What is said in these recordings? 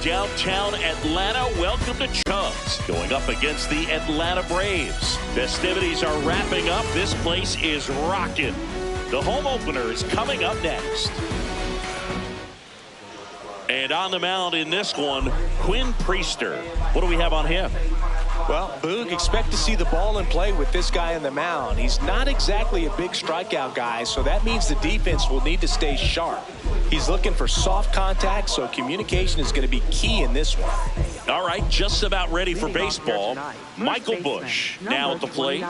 downtown Atlanta. Welcome to Cubs going up against the Atlanta Braves. Festivities are wrapping up. This place is rocking. The home opener is coming up next. And on the mound in this one, Quinn Priester. What do we have on him? Well, Boog, expect to see the ball in play with this guy on the mound. He's not exactly a big strikeout guy, so that means the defense will need to stay sharp. He's looking for soft contact, so communication is going to be key in this one. All right, just about ready for baseball. Michael Busch now at the plate.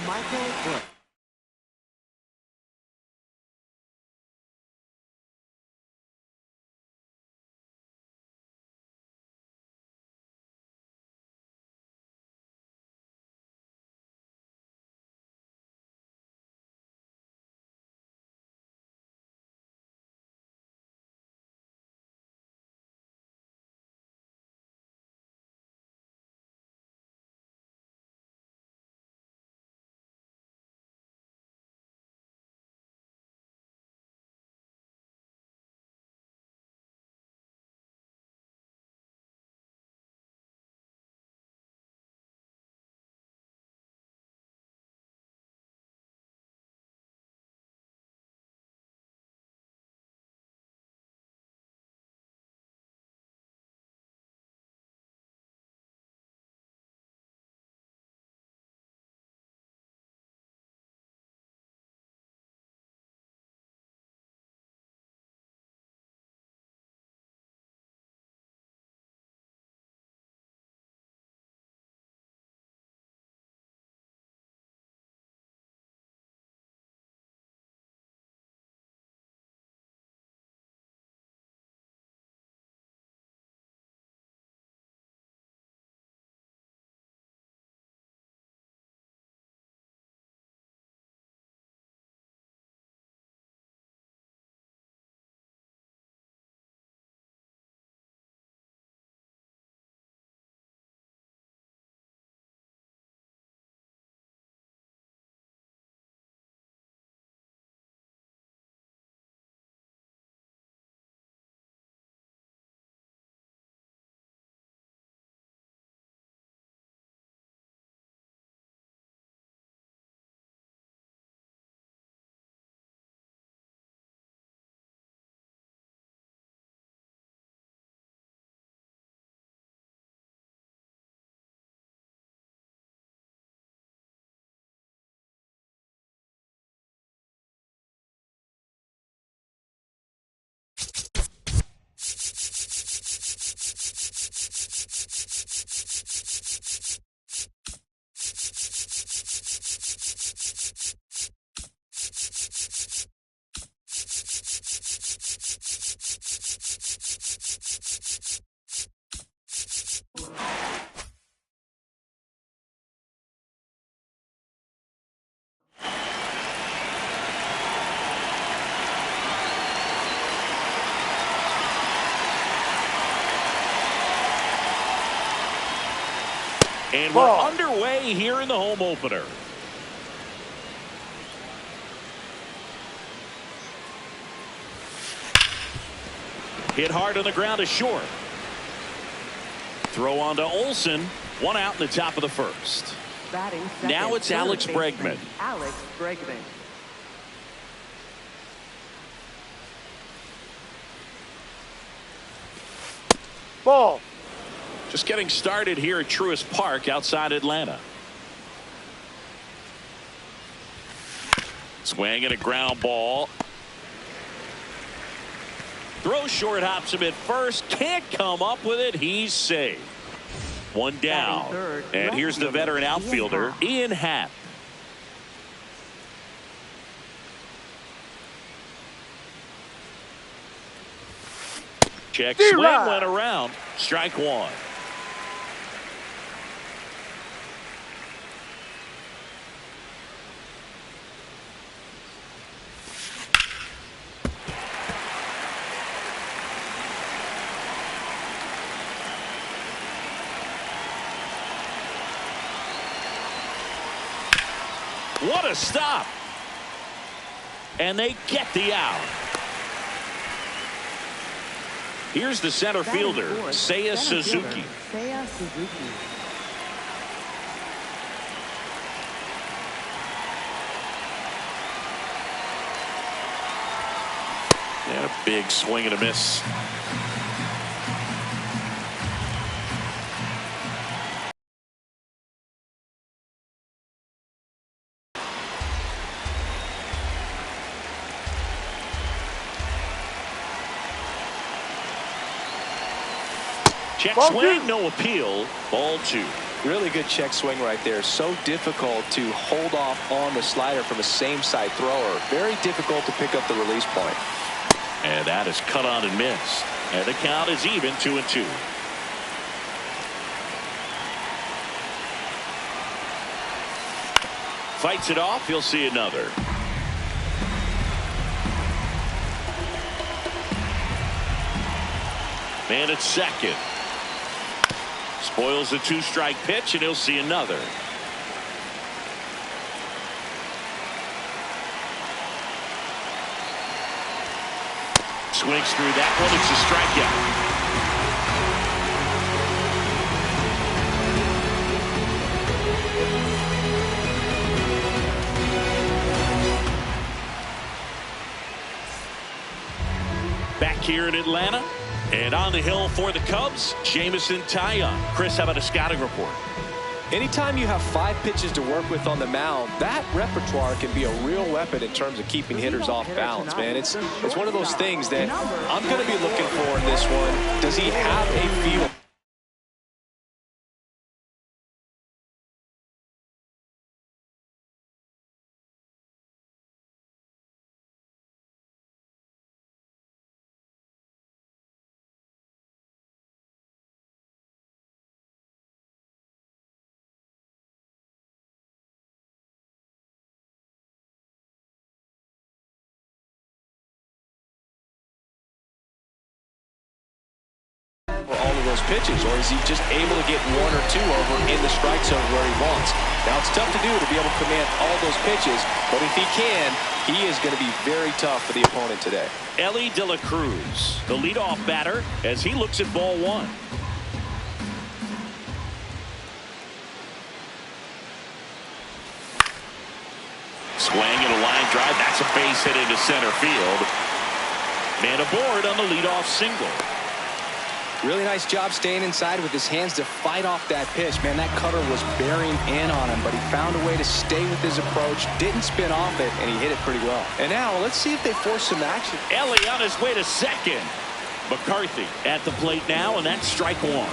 Michael Busch. And we're underway here in the home opener. Hit hard on the ground to short. Throw on to Olson. One out in the top of the first. Now it's Alex Bregman. Alex Bregman. Ball. Just getting started here at Truist Park outside Atlanta. Swing and a ground ball. Throw short, hops him at first. Can't come up with it. He's safe. One down. And here's the veteran outfielder, Ian Happ. Check swing went around. Strike one. What a stop. And they get the out. Here's the center fielder, Seiya Suzuki. Seiya Suzuki. And a big swing and a miss. Check swing, no appeal. Ball 2. Really good check swing right there. So difficult to hold off on the slider from a same side thrower. Very difficult to pick up the release point. And that is cut on and missed. And the count is even 2-2. Fights it off. He'll see another. Man at second. Spoils the 2-strike pitch, and he'll see another. Swings through that one. It's a strikeout. Back here in Atlanta. And on the hill for the Cubs, Jameson Taillon. Chris, how about a scouting report? Anytime you have 5 pitches to work with on the mound, that repertoire can be a real weapon in terms of keeping hitters off balance, man. It's one of those things that I'm going to be looking for in this one. Does he have a feel? All of those pitches, or is he just able to get 1 or 2 over in the strike zone where he wants? Now it's tough to do to be able to command all those pitches, but if he can, he is going to be very tough for the opponent today. Elly De La Cruz, the leadoff batter, as he looks at ball 1. Swing and a line drive. That's a base hit into center field. Man aboard on the leadoff single. Really nice job staying inside with his hands to fight off that pitch. Man, that cutter was bearing in on him, but he found a way to stay with his approach, didn't spin off it, and he hit it pretty well. And now let's see if they force some action. Elly on his way to second. McCarthy at the plate now, and that's strike 1.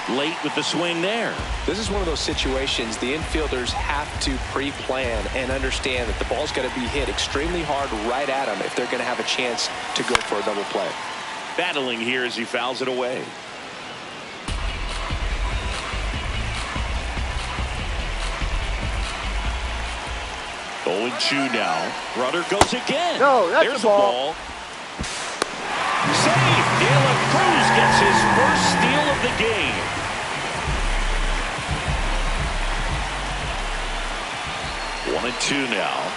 Late with the swing there. This is one of those situations the infielders have to pre-plan and understand that the ball's got to be hit extremely hard right at them if they're going to have a chance to go for a double play. Battling here as he fouls it away. Oh, and 2 now. Runner goes again. No, that's There's the ball. Save. De La Cruz gets his first steal of the game. One and 2 now.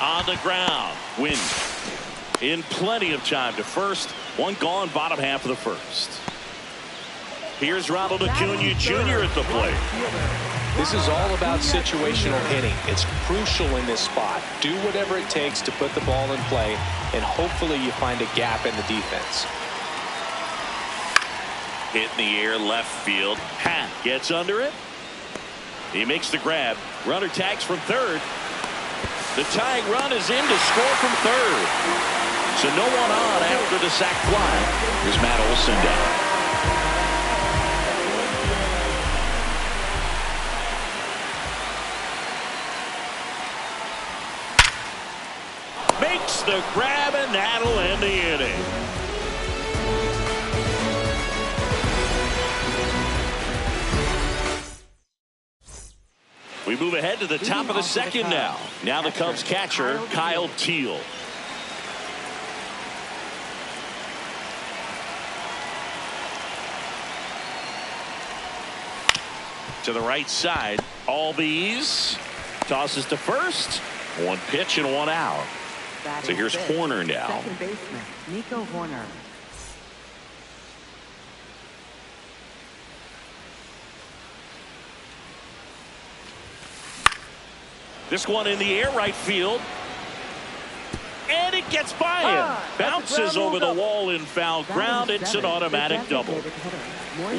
On the ground. Win. In plenty of time to first. One gone, bottom half of the first. Here's Ronald Acuna Jr. at the plate. This is all about situational hitting. It's crucial in this spot. Do whatever it takes to put the ball in play, and hopefully you find a gap in the defense. Hit in the air, left field. Pat gets under it. He makes the grab. Runner tags from third. The tying run is in to score from third. So no one on after the sac fly. Here's Matt Olson down. Makes the grab, and that'll end the inning. We move ahead to the top of the second now. Now the Cubs catcher, Kyle Teel. to the right side. Albies tosses to first. One pitch and one out. So here's Horner now. Second baseman, Nico Horner. This one in the air, right field. And it gets by him. Bounces over the wall in foul ground. It's an automatic double.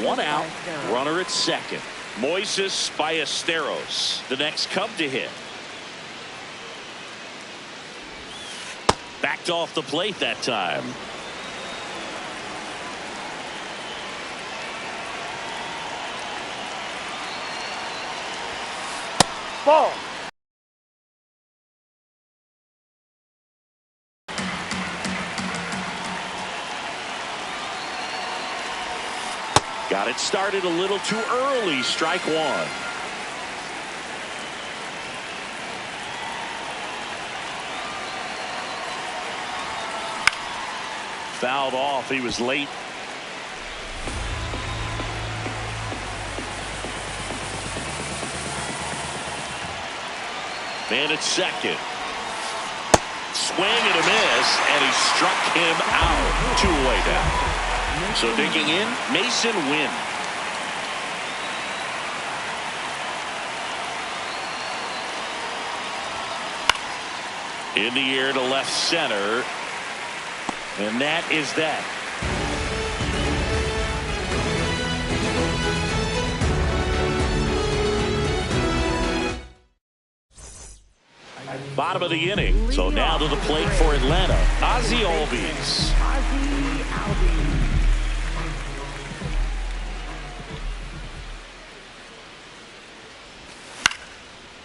One out. Runner at second. Moises Ballesteros, the next Cub to hit. Backed off the plate that time. Ball. Got it started a little too early. Strike one. Fouled off. He was late. Man at second. Swing and a miss, and he struck him out. 2 away down. So digging in, Mason Wynn. In the air to left center. And that is that. Bottom of the inning. So now to the plate for Atlanta. Ozzie Albies.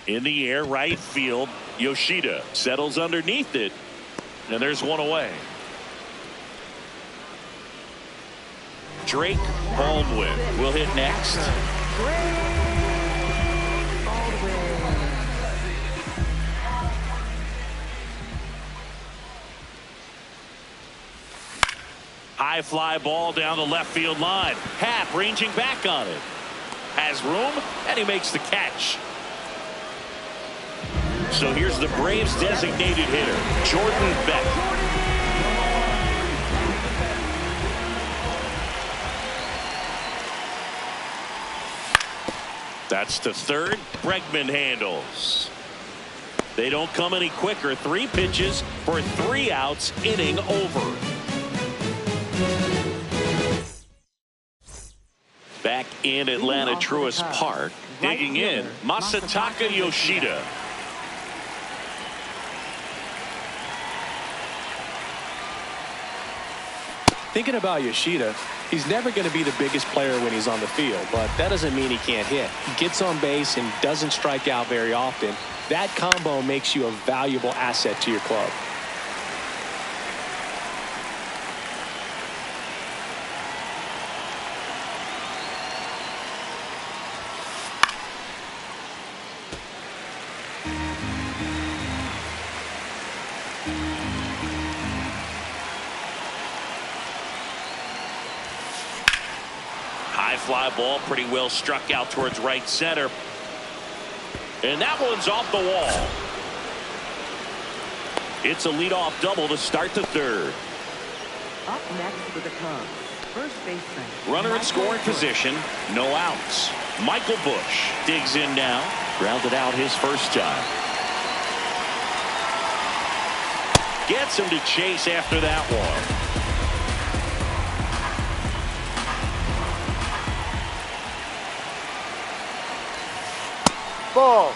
In the air, right field. Yoshida settles underneath it. And there's one away. Drake Baldwin will hit next. High fly ball down the left field line. Happ ranging back on it. Has room, and he makes the catch. So here's the Braves designated hitter, Jordan Beck. That's to third. Bregman handles. They don't come any quicker. 3 pitches for 3 outs. Inning over. Back in Atlanta Truist Park. Digging in, Masataka Yoshida. Thinking about Yoshida, he's never going to be the biggest player when he's on the field, but that doesn't mean he can't hit. He gets on base and doesn't strike out very often. That combo makes you a valuable asset to your club. Fly ball pretty well struck out towards right center. And that one's off the wall. It's a leadoff double to start the third. Up next for the Cubs, first baseman. Runner in scoring position, no outs. Michael Busch digs in now. Grounded out his first time. Gets him to chase after that one. Ball.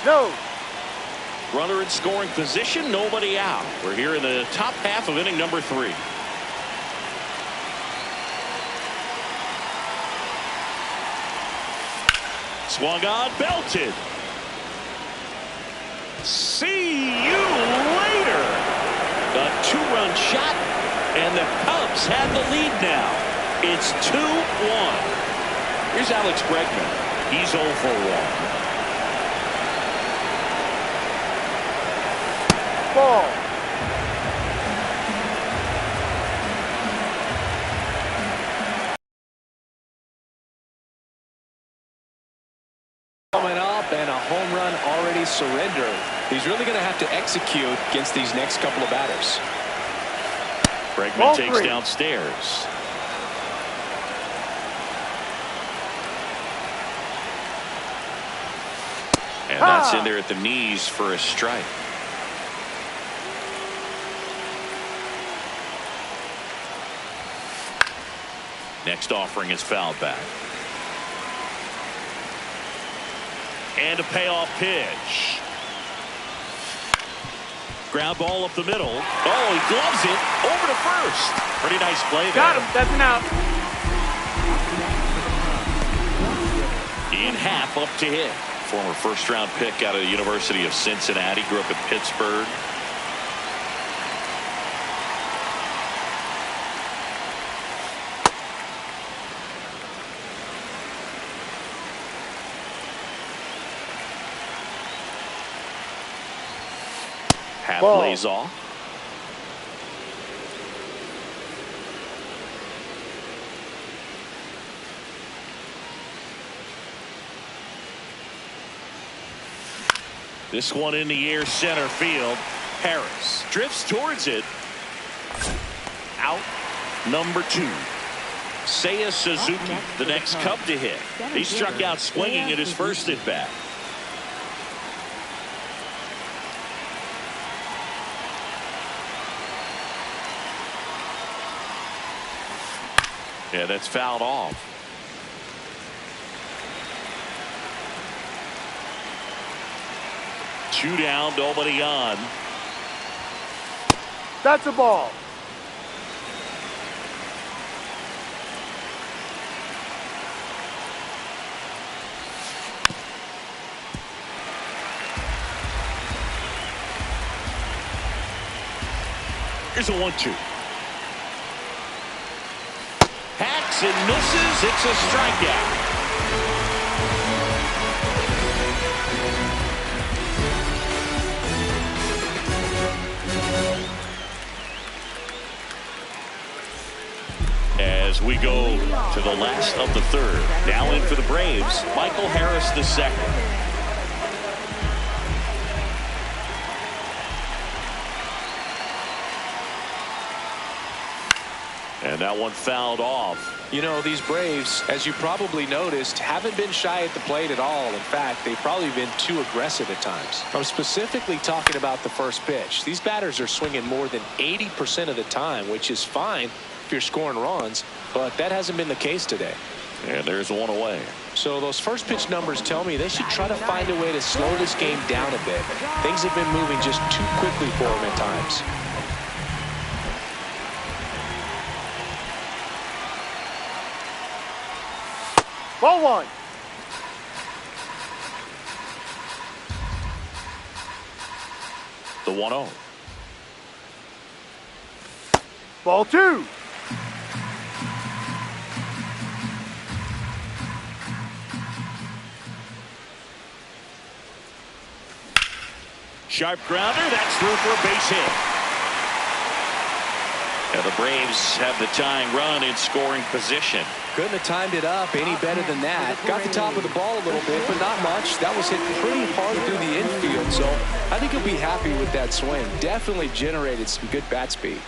No. Runner in scoring position, nobody out. We're here in the top half of inning number 3. Swung on, belted. See you later. A 2-run shot, and the Cubs have the lead now. It's 2-1. Here's Alex Bregman. He's 0 for 1. Ball. Coming up and a home run already surrendered. He's really going to have to execute against these next couple of batters. Bregman takes downstairs. And that's in there at the knees for a strike. Next offering is fouled back. And a payoff pitch. Ground ball up the middle. Oh, he gloves it over to first. Pretty nice play there. Got him. That's an out. In half up to hit. Former first-round pick out of the University of Cincinnati. Grew up in Pittsburgh. Half lays off. This one in the air, center field. Harris drifts towards it. Out number 2. Seiya Suzuki, the next Cub to hit. He struck out swinging at his first at bat. Yeah, that's fouled off. Two down, nobody on. That's a ball. Here's a 1-2. Hacks and misses. It's a strikeout. As we go to the last of the third. Now in for the Braves, Michael Harris II. And that one fouled off. You know, these Braves, as you probably noticed, haven't been shy at the plate at all. In fact, they've probably been too aggressive at times. I'm specifically talking about the first pitch. These batters are swinging more than 80% of the time, which is fine if you're scoring runs, but that hasn't been the case today. And there's one away. So those first pitch numbers tell me they should try to find a way to slow this game down a bit. Things have been moving just too quickly for them at times. Ball 1. The 1-0. Ball 2. Sharp grounder. That's through for a base hit. And the Braves have the tying run in scoring position. Couldn't have timed it up any better than that. Got the top of the ball a little bit, but not much. That was hit pretty hard through the infield, so I think he'll be happy with that swing. Definitely generated some good bat speed.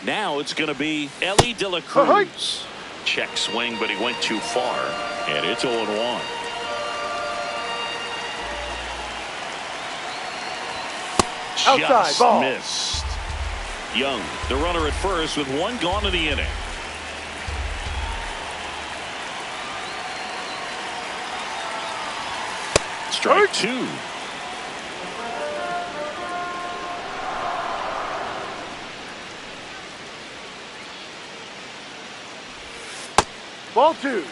Now it's going to be Elly De La Cruz. Check swing, but he went too far, and it's 0-1. Outside, Just ball. missed. Young, the runner at first with one gone in the inning. Strike 2. Ball 2.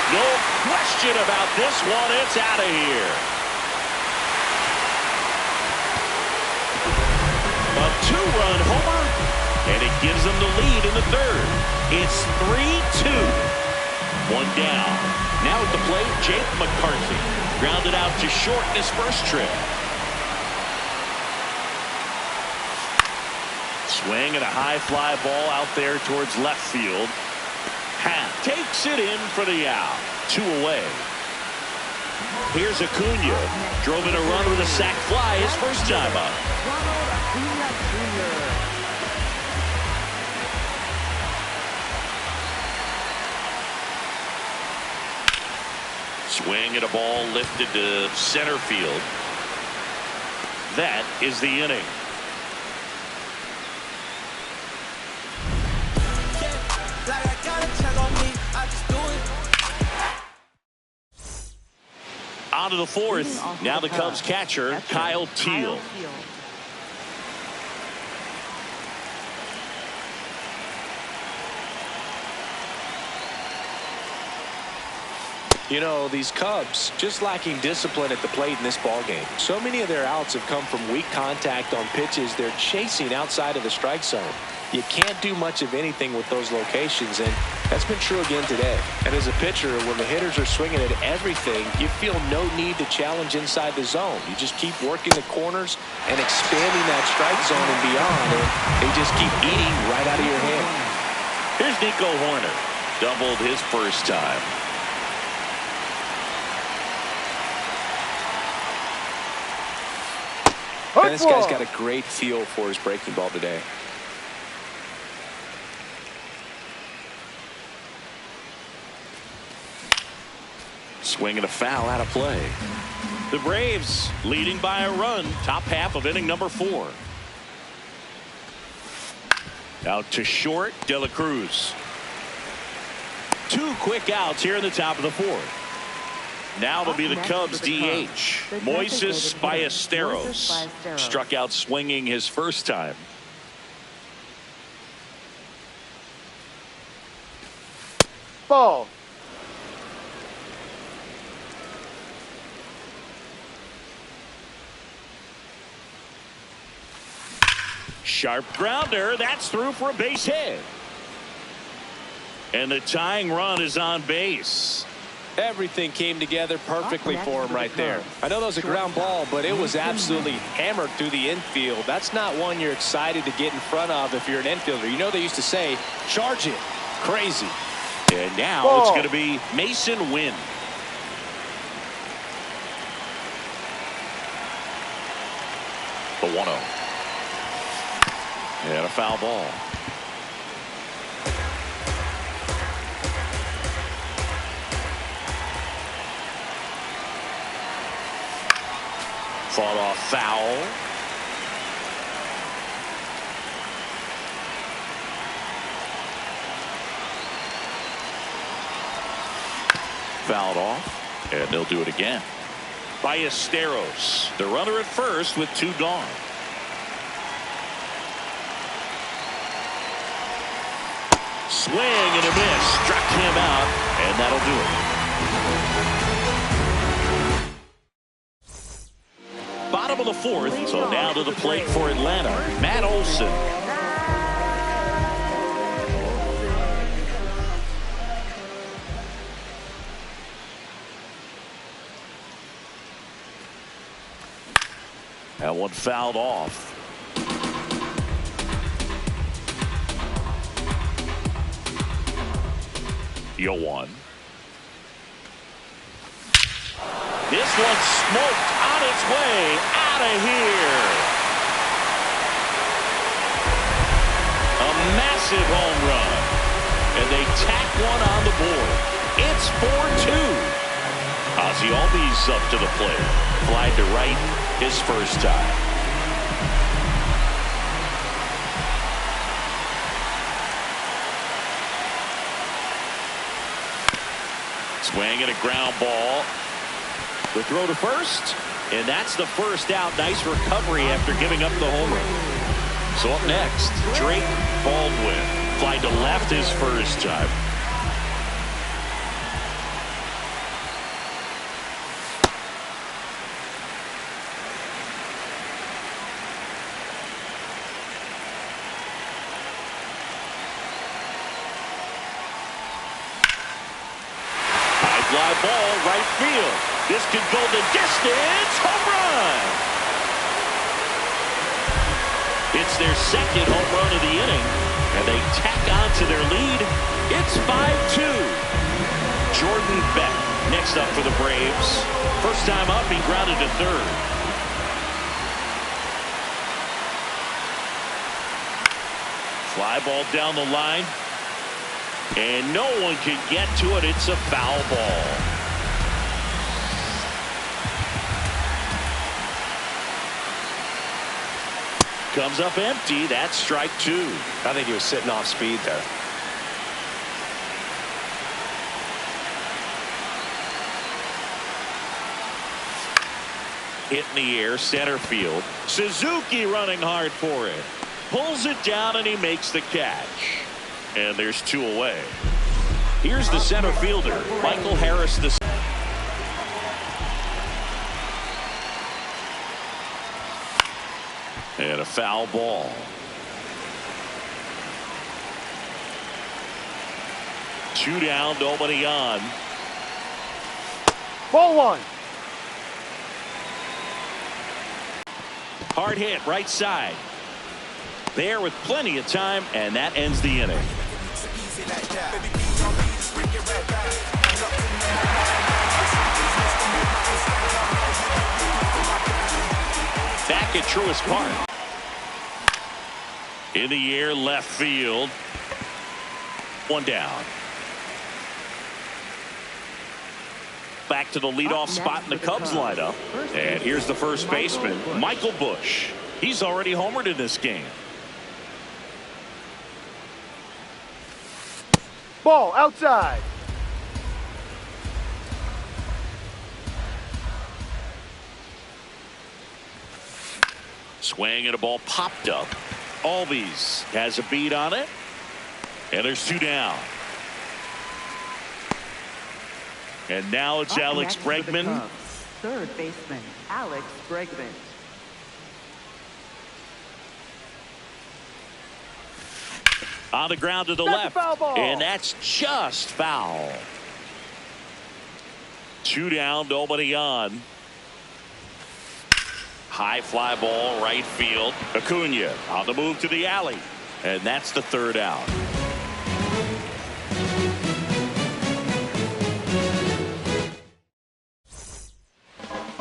No question about this one. It's out of here. A 2-run homer, and it gives them the lead in the third. It's 3-2. One down. Now at the plate, Jake McCarthy. Grounded out to short in his first trip. Swing and a high fly ball out there towards left field. Happ takes it in for the out. 2 away. Here's Acuna. Drove in a run with a sac fly his first time up. Ronald Acuna Jr. Swing and a ball lifted to center field. That is the inning. On to the fourth. Now the Cubs catcher, Kyle Teel. You know, these Cubs just lacking discipline at the plate in this ballgame. So many of their outs have come from weak contact on pitches they're chasing outside of the strike zone. You can't do much of anything with those locations, and that's been true again today. And as a pitcher, when the hitters are swinging at everything, you feel no need to challenge inside the zone. You just keep working the corners and expanding that strike zone and beyond, and they just keep eating right out of your hand. Here's Nico Hoerner. Doubled his first time. And this guy's got a great feel for his breaking ball today. Swing and a foul out of play. The Braves leading by a run. Top half of inning number 4. Out to short, De La Cruz. 2 quick outs here in the top of the 4th. Now it'll be the Cubs DH. Moises Ballesteros struck out swinging his first time. Ball. Sharp grounder. That's through for a base hit. And the tying run is on base. Everything came together perfectly for him right there. I know that was a ground ball, but it was absolutely hammered through the infield. That's not one you're excited to get in front of if you're an infielder. You know they used to say, charge it. Crazy. And now it's going to be Mason Wynn. The 1-0. And a foul ball. Fought off foul. Fouled off, and they'll do it again. Ballesteros, the runner at first with 2 gone. Swing and a miss, struck him out, and that'll do it. Bottom of the 4th, so now to the plate for Atlanta, Matt Olson. That one fouled off. Yoan. This one smoked on its way out of here. A massive home run. And they tack one on the board. It's 4-2. Ozzie Albies up to the plate. Fly to right his first time. Swing and a ground ball. The throw to first, and that's the first out. Nice recovery after giving up the homer. So up next, Drake Baldwin. Fly to left his first time. fly ball right field. This could go the distance. Home run. It's their second home run of the inning, and they tack on to their lead. It's 5-2. Jordan Beck next up for the Braves. First time up, he grounded to third. Fly ball down the line. And no one can get to it. It's a foul ball. Comes up empty. That's strike two. I think he was sitting off speed there. Hit in the air, center field. Suzuki running hard for it. Pulls it down and he makes the catch. And there's two away. Here's the center fielder, Michael Harris. And a foul ball. Two down, nobody on. Ball one. Hard hit, right side. There with plenty of time, and that ends the inning. Back at Truist Park. In the air, left field. One down. Back to the leadoff spot in the Cubs lineup. And here's the first baseman, Michael Busch. He's already homered in this game. Ball outside. Swing and a ball popped up. Albies has a beat on it. And there's two down. And now it's Alex Bregman. Third baseman, Alex Bregman. On the ground to the left. And that's just foul. Two down, nobody on. High fly ball, right field. Acuna on the move to the alley. And that's the third out.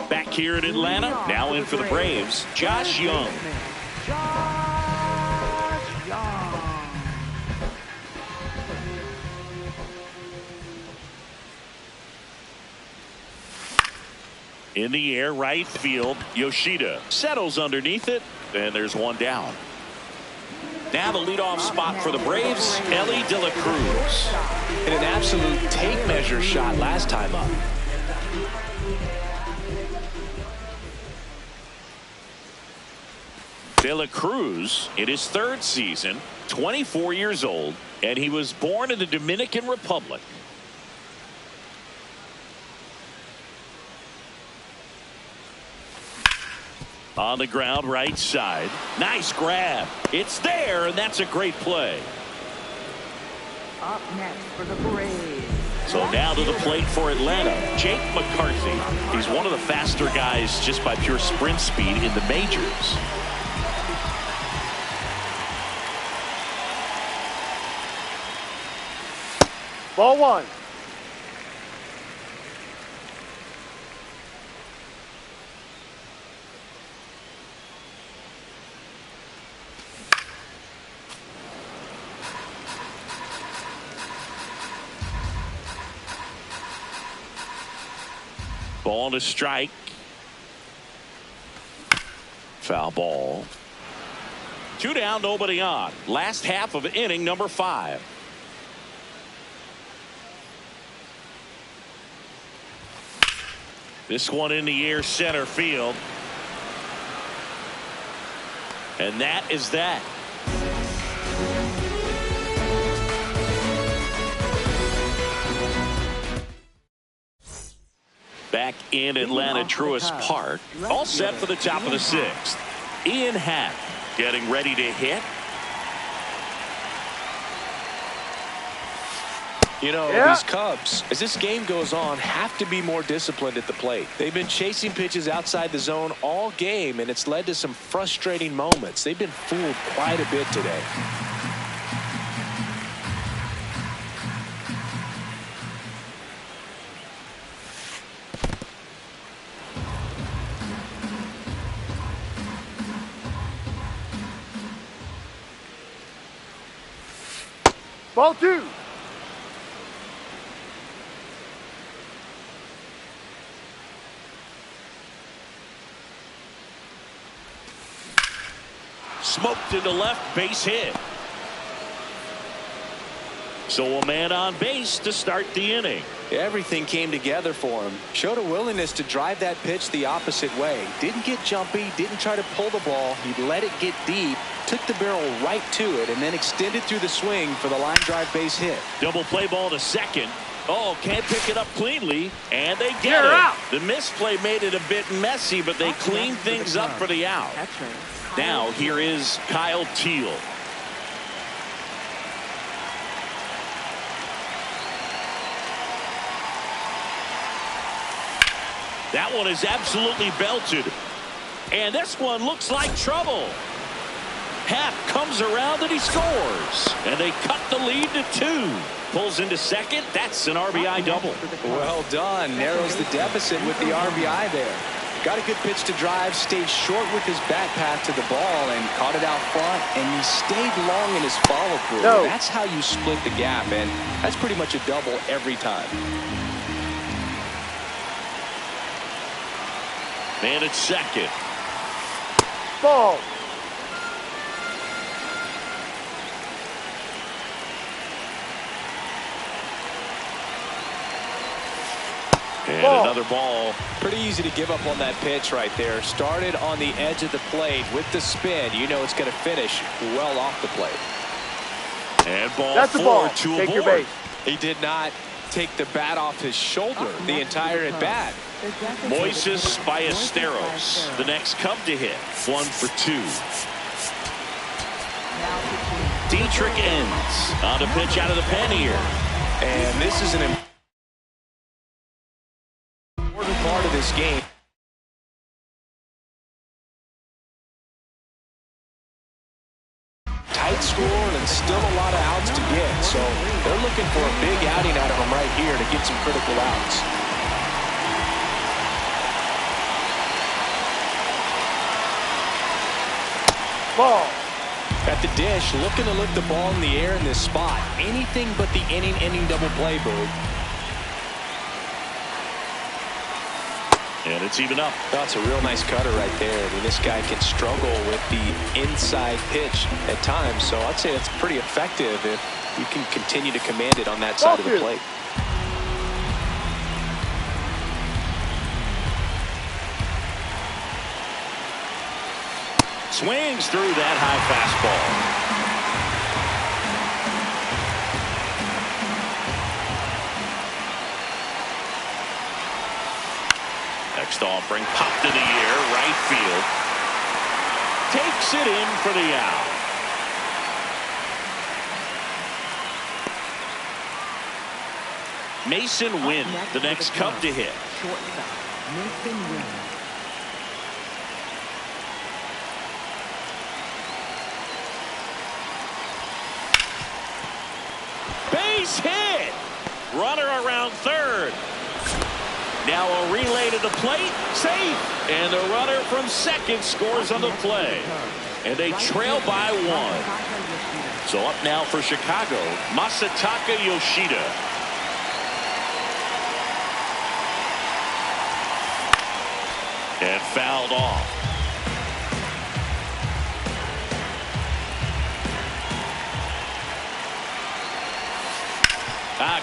Back here in Atlanta, now in for the Braves, Josh Young. Josh Young. In the air, right field. Yoshida settles underneath it, and there's one down. Now the leadoff spot for the Braves, Elly De La Cruz. And an absolute tape measure shot last time up. De La Cruz in his third season, 24 years old, and he was born in the Dominican Republic. On the ground, right side. Nice grab. It's there, and that's a great play. Up next for the Braves. So now to the plate for Atlanta, Jake McCarthy. He's one of the faster guys just by pure sprint speed in the majors. Ball one. Ball to strike. Foul ball. Two down, nobody on. Last half of inning number 5. This one in the air, center field. And that is that. Back in Atlanta, Truist Park. All set for the top of the 6th. Ian Happ getting ready to hit. You know, these Cubs, as this game goes on, have to be more disciplined at the plate. They've been chasing pitches outside the zone all game, and it's led to some frustrating moments. They've been fooled quite a bit today. Ball 2. Smoked into left, base hit. So a man on base to start the inning. Everything came together for him. Showed a willingness to drive that pitch the opposite way. Didn't get jumpy, didn't try to pull the ball. He let it get deep, took the barrel right to it, and then extended through the swing for the line drive base hit. Double play ball to second. Oh, can't pick it up cleanly, and they get it. Out. The misplay made it a bit messy, but they cleaned things up for the out. Now here is Kyle Teel. That one is absolutely belted. And this one looks like trouble. Happ comes around and he scores. And they cut the lead to 2. Pulls into second. That's an RBI double. Well done. Narrows the deficit with the RBI there. Got a good pitch to drive, stayed short with his bat path to the ball, and caught it out front, and he stayed long in his follow-through. No. That's how you split the gap, and that's pretty much a double every time. Man at second. Ball. And another ball. Pretty easy to give up on that pitch right there. Started on the edge of the plate with the spin. You know it's going to finish well off the plate. And ball That's 4 the ball. to Take a your board. base. He did not take the bat off his shoulder the entire at bat. Moises Ballesteros, the next Cub to hit. 1 for 2. Dietrich ends on the pitch out of the pen here. And this is an important part of this game. Tight score and still a lot of outs to get. So they're looking for a big outing out of him right here to get some critical outs. Ball. At the dish, looking to lift the ball in the air in this spot. Anything but the inning double play, Boog. And it's even up. That's a real nice cutter right there. I mean, this guy can struggle with the inside pitch at times, so I'd say that's pretty effective if you can continue to command it on that side of the plate. Swings through that high fastball. Next offering popped in the air, right field. Takes it in for the out. Mason Wynn, the next Cub to hit. Mason Wynn. Base hit. Runner around third. Now a relay to the plate. Safe. And the runner from second scores on the play. And they trail by 1. So up now for Chicago, Masataka Yoshida. And fouled off.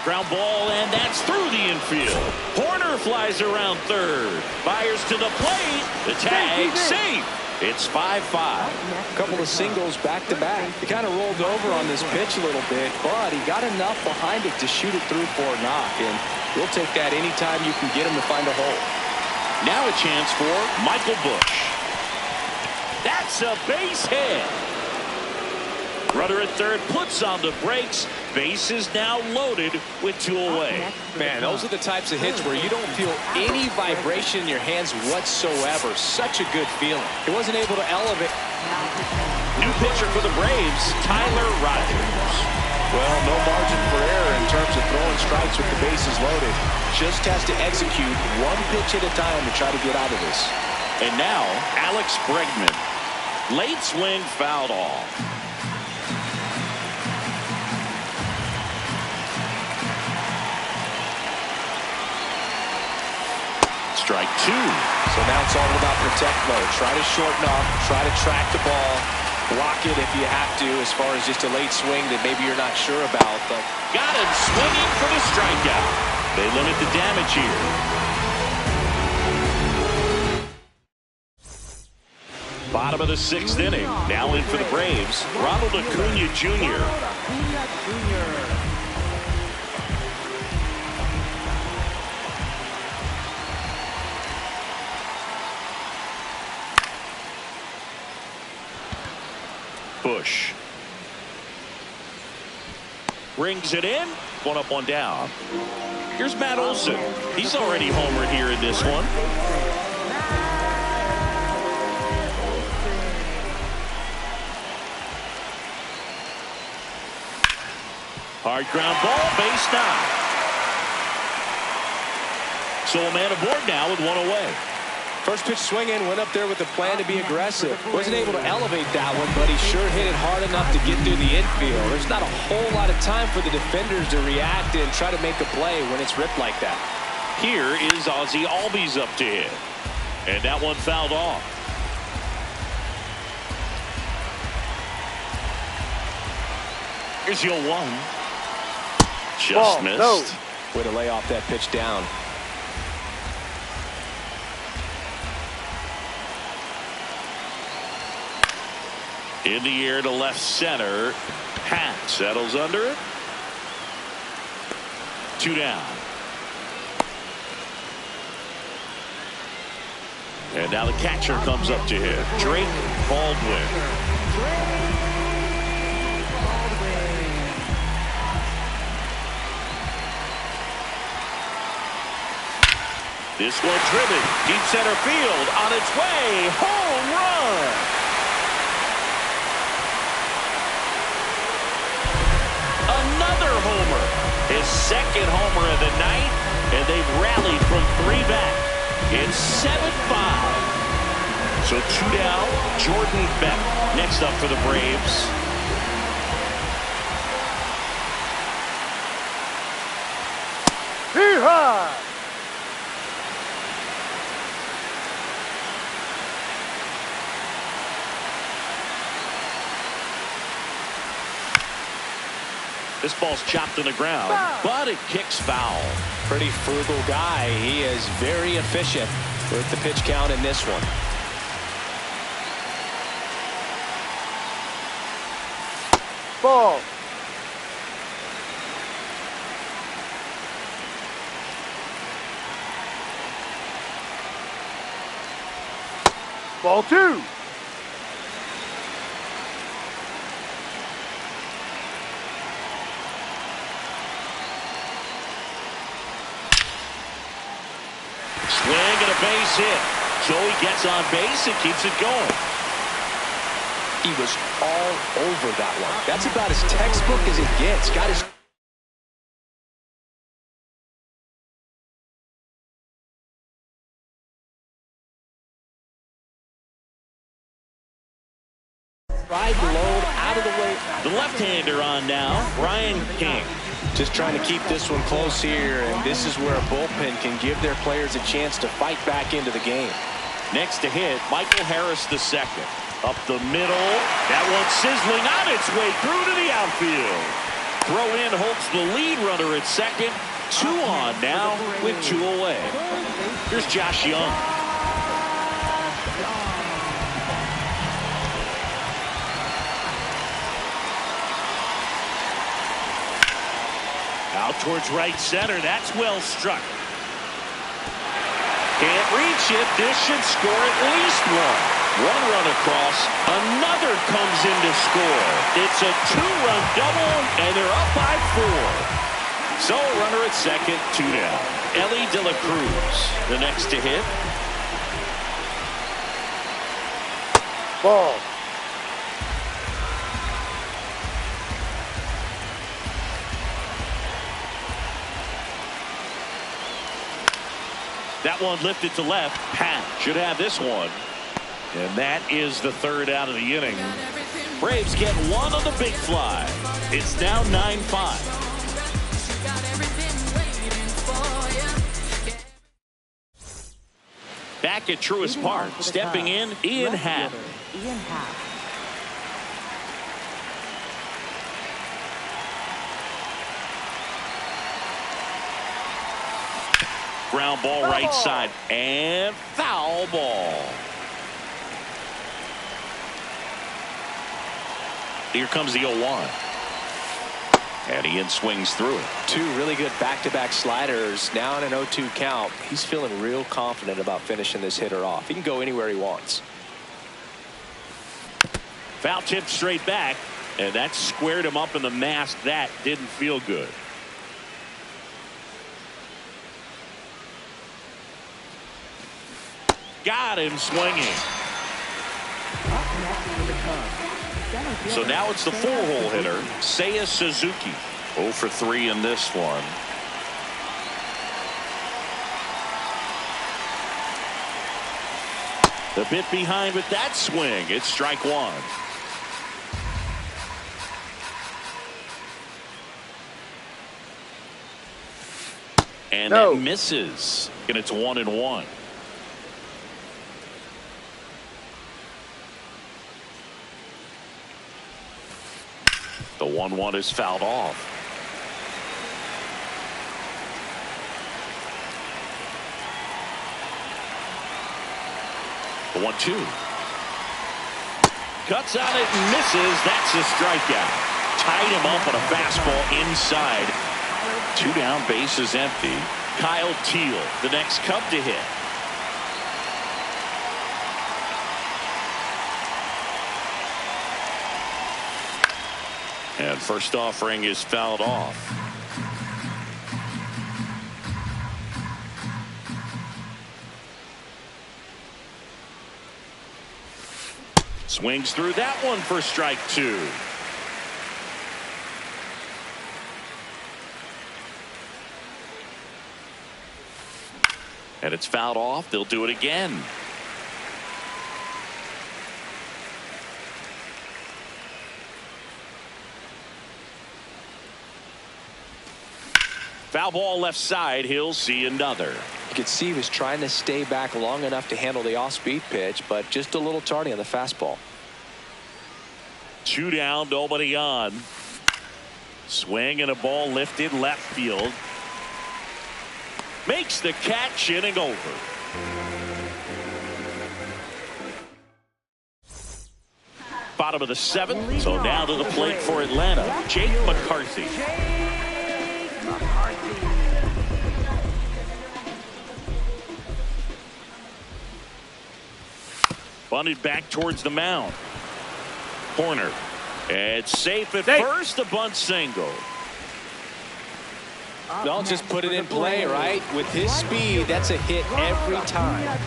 Ground ball, and that's through the infield. Horner flies around third. Byers to the plate. The tag, safe. It's 5-5. A couple of singles back-to-back. He kind of rolled over on this pitch a little bit, but he got enough behind it to shoot it through for a knock, and we'll take that anytime you can get him to find a hole. Now a chance for Michael Busch. That's a base hit. Runner at third puts on the brakes. Bases now loaded with 2 away. Man, those are the types of hits where you don't feel any vibration in your hands whatsoever. Such a good feeling. He wasn't able to elevate. New pitcher for the Braves, Tyler Rogers. Well, no margin for error in terms of throwing strikes with the bases loaded. Just has to execute one pitch at a time to try to get out of this. And now, Alex Bregman. Late swing fouled off. Strike 2. So now it's all about protect mode. Try to shorten up, try to track the ball, block it if you have to, as far as just a late swing that maybe you're not sure about. But got him swinging for the strikeout. They limit the damage here. Bottom of the 6th inning. Now in for the Braves, Ronald Acuna Jr. Bush brings it in. 1 up, 1 down. Here's Matt Olson. He's already homered here in this one. Hard ground ball, base 9. So a man aboard now with 1 away. first pitch swinging, went up there with a plan to be aggressive. Wasn't able to elevate that one, but he sure hit it hard enough to get through the infield. There's not a whole lot of time for the defenders to react and try to make a play when it's ripped like that. Here is Ozzie Albies up to hit. And that one fouled off. Here's your 1. Just missed. No. Way to lay off that pitch down. In the air to left center. Pat settles under it. 2 down. And now the catcher comes up to hit. Drake Baldwin. This one driven deep center field on its way. Home run. Another homer. His 2nd homer of the night. And they've rallied from 3 back. It's 7-5. So 2 down. Jordan Beck next up for the Braves. Hee-haw! This ball's chopped on the ground, but it kicks foul. Pretty frugal guy. He is very efficient with the pitch count in this one. Ball. Ball 2. Swing and a base hit. Joey gets on base and keeps it going. He was all over that one. That's about as textbook as it gets. Got his ride load out of the way. The left-hander on now, Ryan King. Just trying to keep this one close here, and this is where a bullpen can give their players a chance to fight back into the game. Next to hit, Michael Harris II. Up the middle. That one sizzling on its way through to the outfield. Throw in holds the lead runner at 2nd. 2 on now with 2 away. Here's Josh Young. Out towards right center. That's well struck. Can't reach it. This should score at least 1. 1 run across. Another comes in to score. It's a 2-run double, and they're up by 4. So a runner at second, 2 down. Elly De La Cruz, the next to hit. Ball. That one lifted to left. Pat should have this one. And that is the 3rd out of the inning. Braves get one on the big fly. It's now 9-5. Back at Truist Park, stepping in, Ian Happ. Ian Happ. Ground ball right side and foul ball. Here comes the 0-1. And Ian swings through it. 2 really good back-to-back sliders. Now in an 0-2 count. He's feeling real confident about finishing this hitter off. He can go anywhere he wants. Foul tip straight back, and that squared him up in the mask. That didn't feel good. Got him swinging. So now it's the 4-hole hitter, Seiya Suzuki. 0 for 3 in this one. The bit behind with that swing. It's strike 1. And that misses. And it's 1-1. The 1-1 is fouled off. The 1-2. Cuts on it and misses. That's a strikeout. Tied him up on a fastball inside. 2 down, bases empty. Kyle Teel, the next Cub to hit. And first offering is fouled off. Swings through that one for strike 2. And it's fouled off. They'll do it again. Foul ball left side. He'll see another. You could see he was trying to stay back long enough to handle the off-speed pitch, but just a little tardy on the fastball. 2 down, nobody on. Swing and a ball lifted left field. Makes the catch, inning over. Bottom of the 7th. So now to the plate for Atlanta, Jake McCarthy. Bunted back towards the mound. Corner. It's safe at first. A bunt single. They'll just put it in play, right? With his speed, that's a hit every time.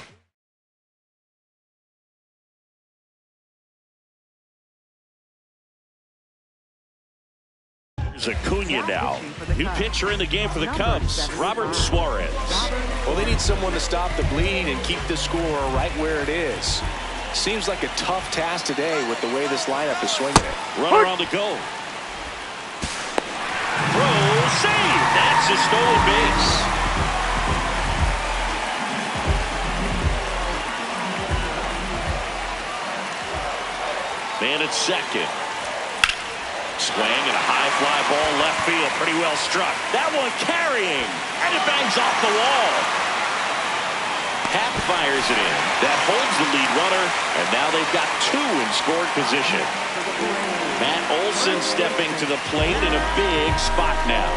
There's Acuna now. New pitcher in the game for the Cubs, Robert Suarez. Well, they need someone to stop the bleed and keep the score right where it is. Seems like a tough task today with the way this lineup is swinging it. Runner on the go. Throw, save. That's a stolen base. Man at second. Swing and a high fly ball left field. Pretty well struck. That one carrying. And it bangs off the wall. Happ fires it in. That holds the lead runner. And now they've got 2 in scored position. Matt Olson stepping to the plate in a big spot now.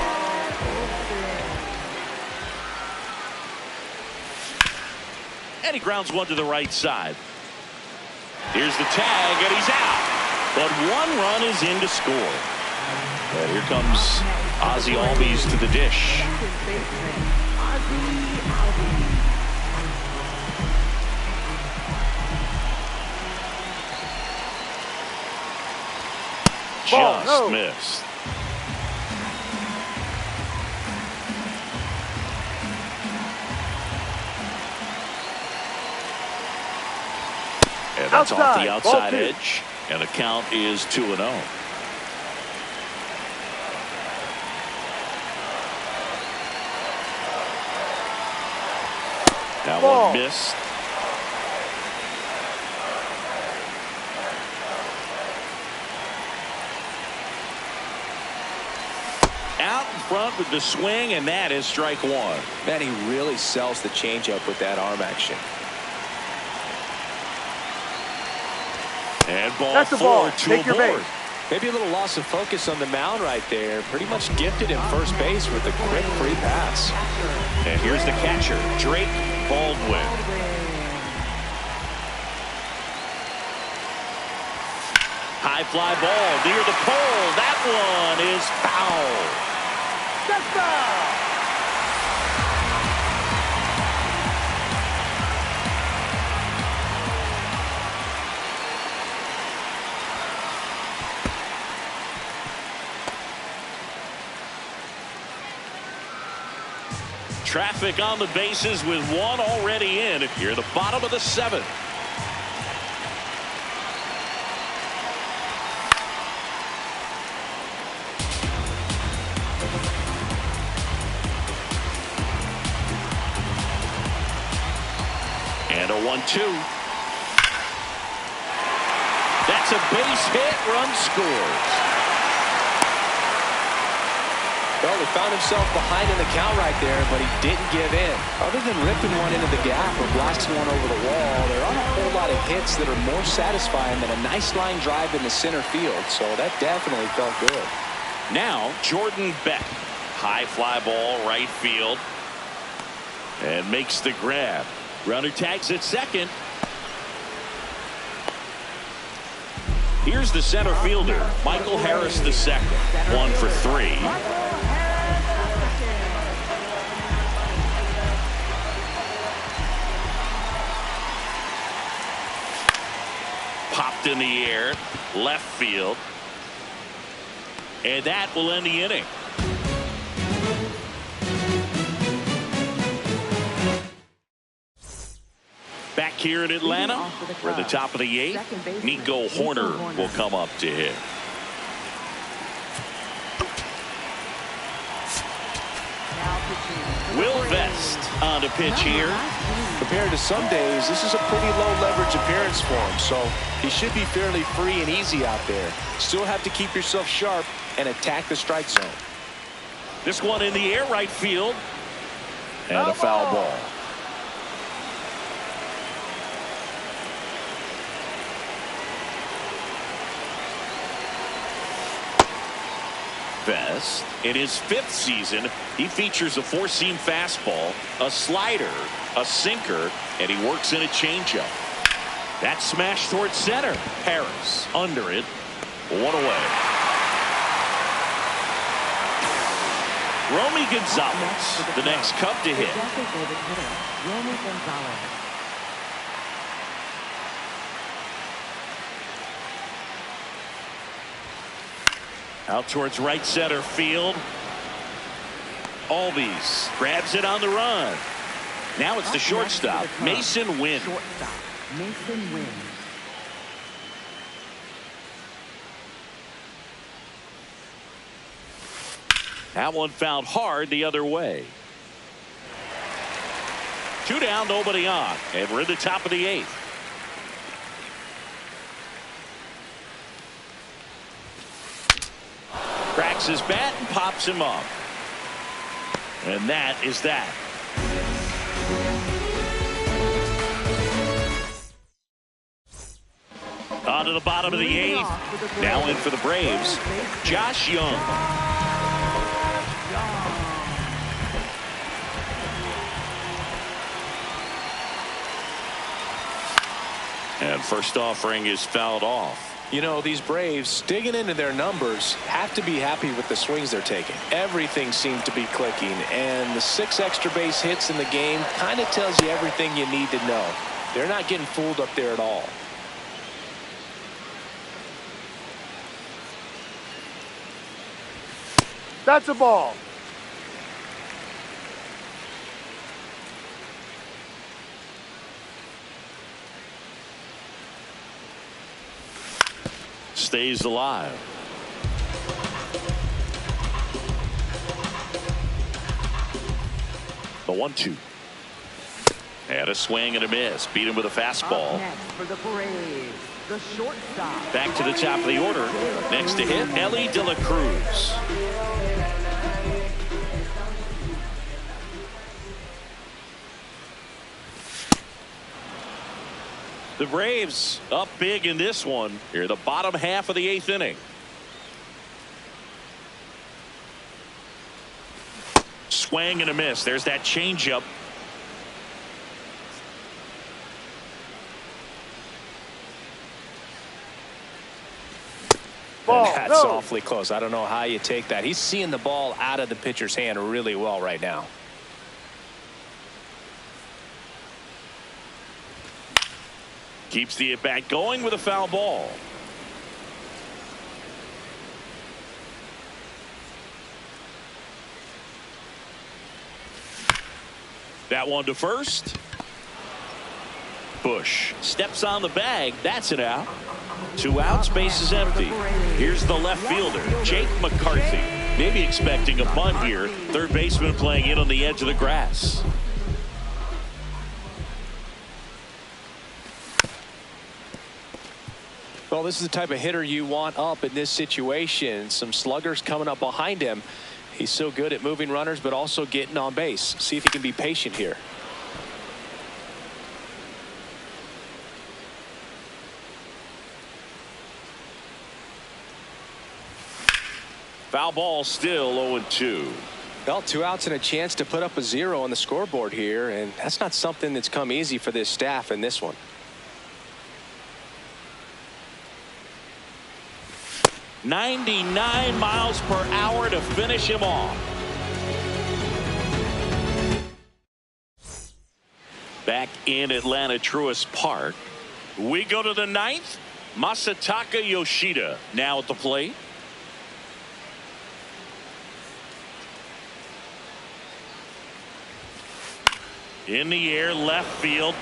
And he grounds one to the right side. Here's the tag, and he's out. But one run is in to score. And here comes Ozzie Albies to the dish. Just missed. And that's off the outside edge. And the count is 2-0. That one missed. Out in front with the swing, and that is strike one. Man, he really sells the changeup with that arm action. And ball four to a board. Maybe a little loss of focus on the mound right there. Pretty much gifted in first base with a quick free pass. And here's the catcher, Drake Baldwin. High fly ball near the pole. That one is foul. That's foul. Traffic on the bases with one already in. Here, the bottom of the seventh. And a 1-2. That's a base hit. Run scores. Well, he found himself behind in the count right there, but he didn't give in. Other than ripping one into the gap or blasting one over the wall, there aren't a whole lot of hits that are more satisfying than a nice line drive in the center field. So that definitely felt good. Now, Jordan Beck. High fly ball right field. And makes the grab. Runner tags at second. Here's the center fielder, Michael Harris II. 1 for 3. Popped in the air, left field. And that will end the inning. Back here in Atlanta, we're at the top of the 8th. Nico Hoerner will come up to hit. Will Vest on to pitch here. Compared to some days, this is a pretty low leverage appearance for him, so he should be fairly free and easy out there. Still have to keep yourself sharp and attack the strike zone. This one in the air right field. And a foul ball. Vest, in his 5th season, he features a 4-seam fastball, a slider, a sinker, and he works in a changeup. That smash towards center. Harris under it. 1 away. Romy Gonzalez, the next Cub to hit. Romy Gonzalez. Out towards right center field. Albies grabs it on the run. Now it's the shortstop, Mason Wynn. Shortstop, Mason Wynn. That one fouled hard the other way. 2 down, nobody on, and we're in the top of the 8th. Cracks his bat and pops him up. And that is that. On to the bottom of the 8th. Now in for the Braves, Josh Young. And first offering is fouled off. You know, these Braves, digging into their numbers, have to be happy with the swings they're taking. Everything seems to be clicking, and the 6 extra base hits in the game kind of tells you everything you need to know. They're not getting fooled up there at all. That's a ball. Stays alive. The 1-2. And a swing and a miss. Beat him with a fastball. Up next for the Braves, the shortstop. Back to the top of the order. Next to hit, Elly De La Cruz. The Braves up big in this one. Here, the bottom half of the 8th inning. Swing and a miss. There's that changeup. That's awfully close. I don't know how you take that. He's seeing the ball out of the pitcher's hand really well right now. Keeps the at-bat going with a foul ball. That one to first. Bush steps on the bag. That's it out. 2 outs, base is empty. Here's the left fielder, Jake McCarthy. Maybe expecting a bunt here. Third baseman playing in on the edge of the grass. Well, this is the type of hitter you want up in this situation. Some sluggers coming up behind him. He's so good at moving runners, but also getting on base. See if he can be patient here. Foul ball, still 0-2. Well, 2 outs and a chance to put up a 0 on the scoreboard here, and that's not something that's come easy for this staff in this one. 99 miles per hour to finish him off. Back in Atlanta Truist Park, we go to the 9th. Masataka Yoshida now at the plate. In the air, left field,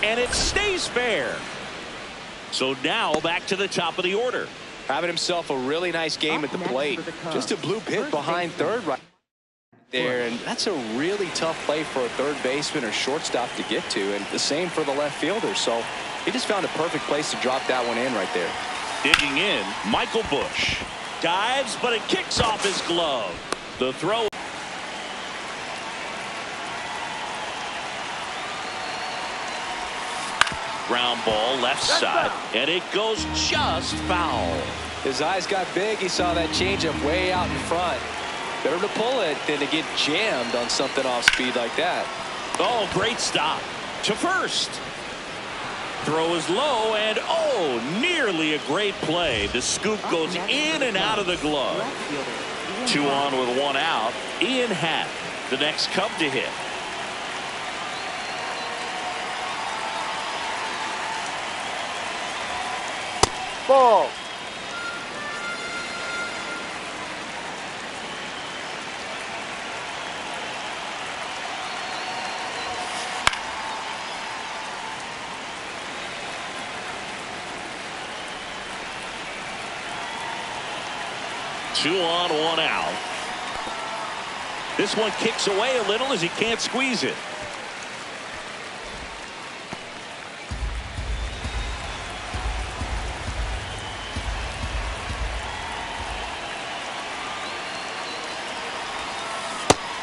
and it stays fair. So now back to the top of the order. Having himself a really nice game at the plate. Just a blue pit behind third right there, and that's a really tough play for a third baseman or shortstop to get to, and the same for the left fielder. So he just found a perfect place to drop that one in right there. Digging in, Michael Bush dives, but it kicks off his glove. The throw. Ground ball left side, and it goes just foul. His eyes got big. He saw that changeup way out in front. Better to pull it than to get jammed on something off speed like that. Oh, great stop to first. Throw is low, and oh, nearly a great play. The scoop goes in and out of the glove. 2 on with 1 out. Ian Happ, the next Cub to hit. Ball. Two on, 1 out. This one kicks away a little as he can't squeeze it.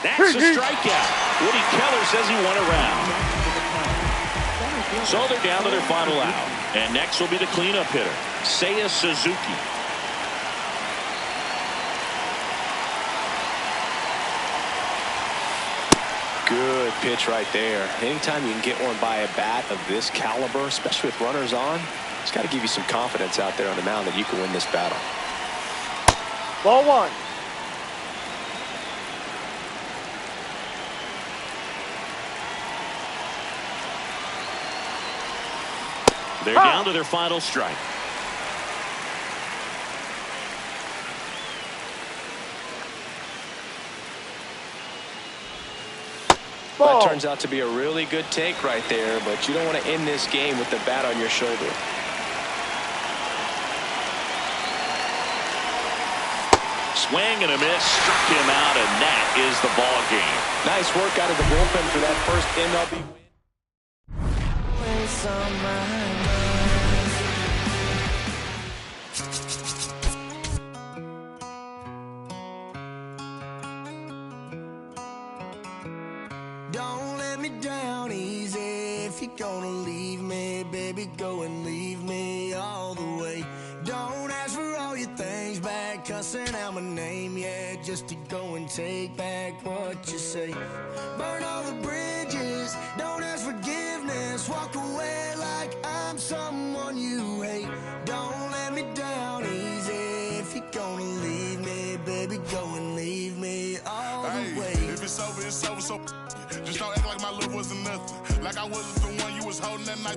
That's a strikeout. Woody Keller says he won a round. So they're down to their final out. And next will be the cleanup hitter, Seiya Suzuki. Good pitch right there. Anytime you can get one by a bat of this caliber, especially with runners on, it's got to give you some confidence out there on the mound that you can win this battle. Ball one. They're down to their final strike. Ball. That turns out to be a really good take right there, but you don't want to end this game with the bat on your shoulder. Swing and a miss, struck him out, and that is the ball game. Nice work out of the bullpen for that first MLB win. Don't let me down easy. If you're gonna leave me, baby, go and leave me all the way. Don't ask for all your things back, cussing out my name, yeah, just to go and take back what you say. Burn all the bridges, don't ask forgiveness, walk away like I'm someone you hate. Don't let me down easy. If you're gonna leave me, baby, go and leave me all the way. If it's over, it's over, so just don't act like my love wasn't nothing. Like I wasn't the one you was holding that night.